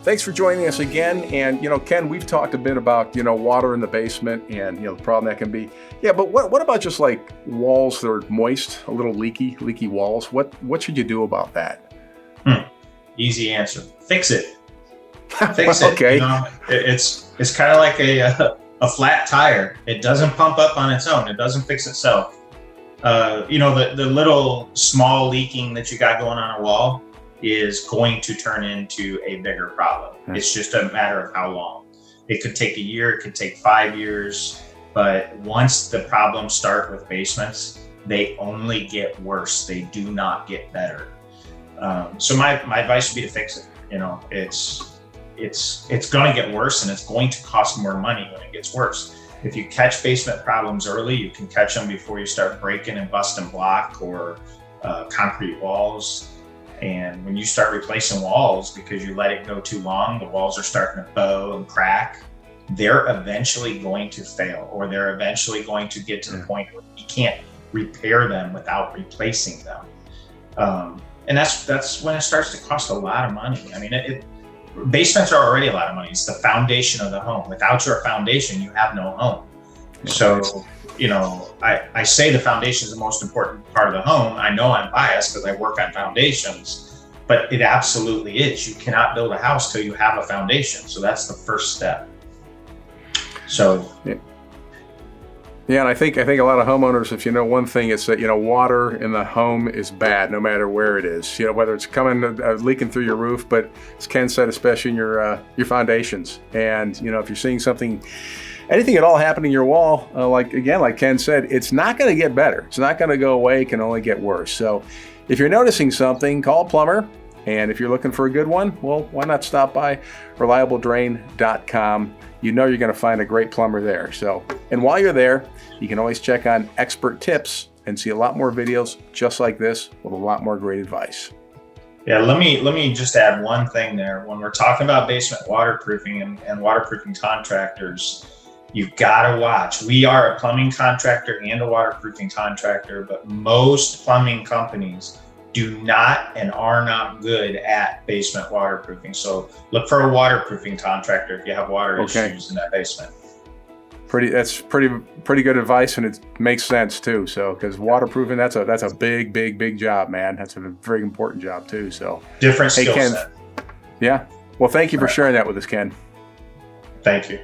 Thanks for joining us again. And, Ken, we've talked a bit about, water in the basement and, the problem that can be. Yeah, but what about just like walls that are moist, a little leaky walls? What should you do about that? Easy answer. Fix it. Fix it. Okay. It's kind of like a flat tire. It doesn't pump up on its own. It doesn't fix itself. The little small leaking that you got going on a wall is going to turn into a bigger problem. It's just a matter of how long. It could take a year, it could take 5 years, but once the problems start with basements, they only get worse. They do not get better. So my advice would be to fix it. It's going to get worse, and it's going to cost more money when it gets worse. If you catch basement problems early, you can catch them before you start breaking and busting block or concrete walls. And when you start replacing walls because you let it go too long, the walls are starting to bow and crack. They're eventually going to fail, or they're eventually going to get to the point where you can't repair them without replacing them. And that's when it starts to cost a lot of money. I mean, basements are already a lot of money. It's the foundation of the home. Without your foundation, you have no home. So, I say the foundation is the most important part of the home. I know I'm biased because I work on foundations, but it absolutely is. You cannot build a house till you have a foundation. So that's the first step. So. Yeah, and I think a lot of homeowners, if you know one thing, it's that water in the home is bad no matter where it is. Whether it's coming leaking through your roof, but as Ken said, especially in your foundations. And if you're seeing anything at all happen in your wall, like Ken said, it's not going to get better. It's not going to go away. It can only get worse. So if you're noticing something, call a plumber. And if you're looking for a good one, well, why not stop by reliabledrain.com. You're going to find a great plumber there. So, and while you're there, you can always check on expert tips and see a lot more videos just like this with a lot more great advice. Yeah, let me just add one thing there. When we're talking about basement waterproofing and waterproofing contractors, you've got to watch. We are a plumbing contractor and a waterproofing contractor, but most plumbing companies do not and are not good at basement waterproofing. So look for a waterproofing contractor if you have water issues in that basement. That's pretty good advice, and it makes sense too. So because waterproofing, that's a big job, man. That's a very important job too. So different skill set. Yeah. Well, thank you for sharing that with us, Ken. Thank you.